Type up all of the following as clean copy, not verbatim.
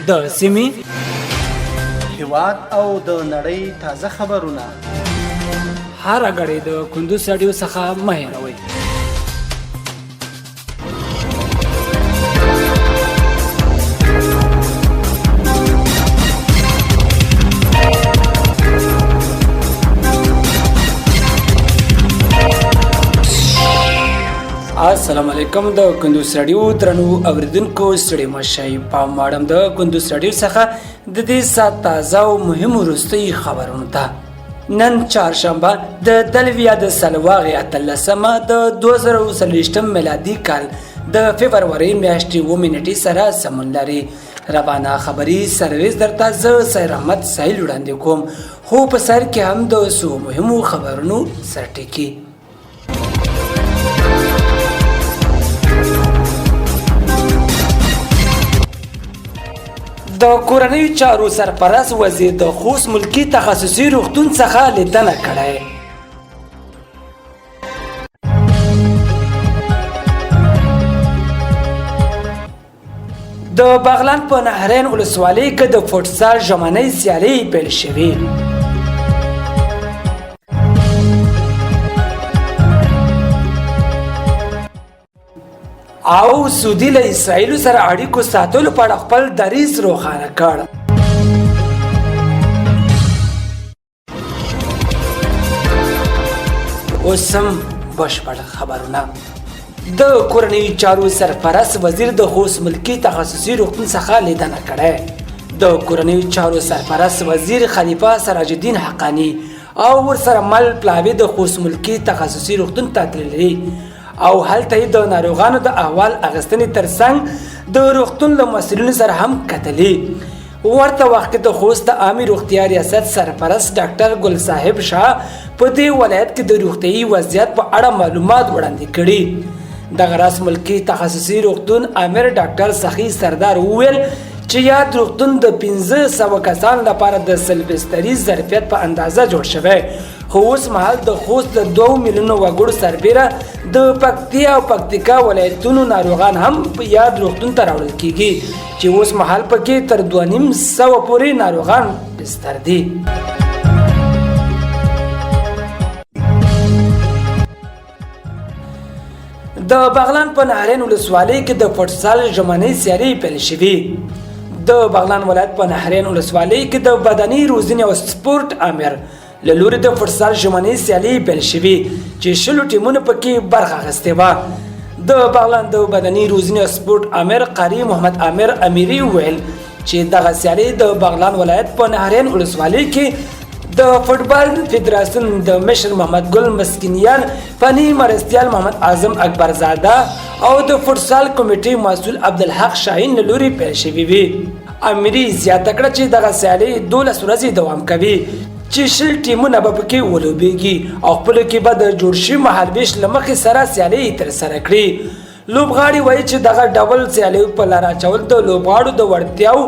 د سیمې هیواد او د نړۍ تازه خبرونه هر غړي د کندوز رادیو څخه مه هېروئ. السلام علیکم. د کندوز رادیو درنو اوریدونکو ستړي مه شئ. پام واړم د کندوز رادیو څخه د دې ساعت تازه او مهمو وروستیو خبرونو ته. نن چهارشنبه د دلویا د سلواغې 18مه د 2023 میلادي کال د فبرورۍ میاشتې 7 نیټې سره سمون لري. روانه خبري سرویس درته زه سیر احمد سایل وړاندې کوم، خو په سر کې هم د څو مهمو خبرونو سرټکي. د کورنیو چارو سرپرست وزیر د خوست ملکی تخصصي روغتون څخه لیدنه کړې. د بغلان په نهرین ولسوالۍ کې د فوټسال ژمنۍ سیالۍ پیل شوې. او سعودي له اسرائیل سره اړیکو ساتلو په اړه خپل دریځ روښانه کړ. اوس هم بشپړ خبرونه. د کورنیو چارو سرپرست وزیر د خوست ملکی تخصصي روغتون څخه لیدنه کړې. د کورنیو چارو سرپرست وزیر خلیفه سراج الدین حقانی او ورسره مل پلاوی د خوست ملکی تخصصي روغتون ته تللي او هلته د ناروغانو د احوال اخیستنې ترڅنګ د روغتون له مسؤلینو سره هم کتلي. ورته وخت کې د خوست د عامې روغتیا ریاست سرپرست ډاکټر ګل صاحب شاه په دې ولایت کې د روغتیايي وضعیت په اړه معلومات وړاندې کړي. دغه راز ملکی تخصصي روغتون امیر ډاکټر سخی سردار وویل چې یاد روغتون د 1500 کسانو لپاره د سلبستري ظرفیت په اندازه جوړ شوی، خو اوس مهال د خوست د 2 میلیونو وګړو سربیره د پکتیا او پکتیکا ولایتونو ناروغان هم په یاد روغتون ته راوړل کیږي چې اوس مهال پکې تر 2500 پورې ناروغان بستر دي. د بغلان په نهرین ولسوالۍ کې د فوټسال ژمنۍ سیالۍ پیل شوې. د بغلان ولایت په نهرین ولسوالۍ کې د بدني روزنې او سپورت امیر له لوري د فوټسال ژمنۍ سیالۍ پیل شوې چې 20 ټیمونو پکې برخه اخیستې وه. د بغلان د بدني روزنې او سپورت امیر قاری محمد امیر امیري وویل چې دغه سیالۍ د بغلان ولایت په نهرین ولسوالۍ کې د فوټبال فدراسیون د مشر محمد ګل مسکینیان، فني مرستیال محمد اعظم اکبرزاده او د فوټسال کمیټې مسؤل عبدالحق شاهین له لوري پیل شوې وي. امیري زیاته کړه چې دغه سیالۍ 12 ورځې دوام کوي چې 20 ټیمونه به پکې ولوبېږي او خپلو کې به د جوړ شوي مهالویش له مخې سره سیالۍ ترسره کړي. لوبغاړي وایي چې دغه ډول سیالیو په لاره اچول د لوبغاړو د وړتیاو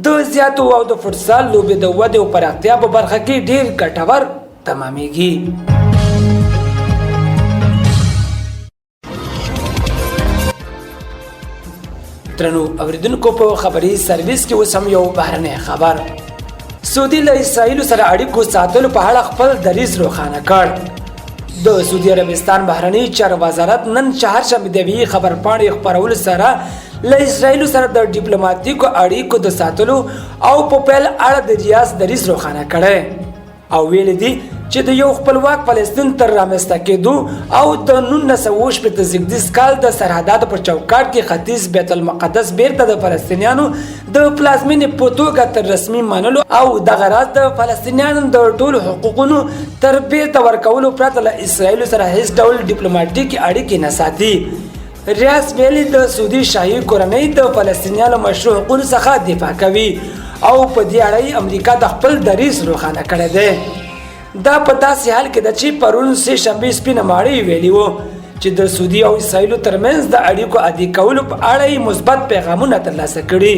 د زیاتو او د فوټسال لوبې د ودې او پراختیا په برخه کې ډېر ګټور تمامېږي. درنو اوریدونکو، په خبري سرویس کې اوس هم یو بهرنی خبر. سعودي له اسرائیل سره اړیکو ساتلو په اړه خپل دریځ روښانه کړ. د سعودي عربستان بهرنی چارو وزارت نن چهارشنبه د یوې خبرپاڼې خپرولو سره له اسرائیل سره د ډیپلوماټیکو اړیکو د ساتلو او په پیل اړه د ریاض دریځ روښانه کړی او ویل دي چې د یو خپلواک فلسطین تر رامنځته کېدو او د 1918 کال د سرحداتو په چوکاټ کې ختیځ بیت المقدس بیرته د فلسطینیانو د پلازمینې په توګه تر رسمي منلو او دغه راز د فلسطینیانو د ټولو حقوقونو تر بیرته ورکولو پرته له اسرائیل سره هیڅ ډول ډیپلوماټیکي اړیکې نه ساتي. ریاض ویلي د سعودي شاهي کورنۍ د فلسطینیانو مشروع حقوقو څخه دفاع کوي او په دې اړه امریکا د خپل دریځ روښانه کړی دی. دا په داسې حال کې ده چې پرون سه شنبه سپینه ماڼۍ ویلي وو چې د سعودي او اسرائیل ترمنځ د اړیکو عادي کولو په اړه مثبت پیغامونه ترلاسه کړي.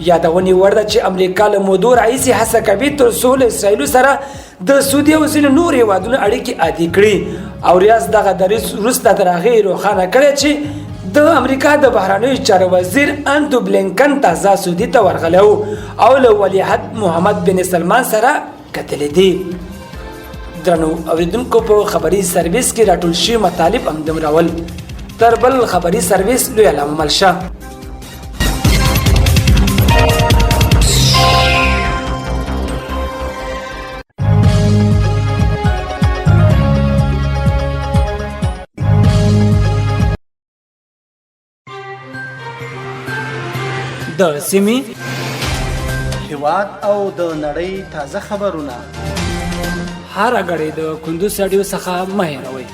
یادونې وړ ده چې امریکا له مودو راهیسې هڅه کوي تر څو له اسرائیل سره د سعودي او ځینو نور هیوادونو اړیکې عادي کړي او ریاض دغه دریځ وروسته تر هغې روښانه کړی چې د امریکا د بهرنیو چارو وزیر انتو بلینکن تازه سعودي ته ورغلی او له ولیعهد محمد بن سلمان سره کتلې دي. درنو اوریدونکو په خبري سرویس کې راټول شوي مطالب همدومره ول. تر بل خبري سرویس لوی علامه ملشه. د سیمې هیواد او د نړۍ تازه خبرونه هر غړي د کندوز رادیو څخه مه هېروئ.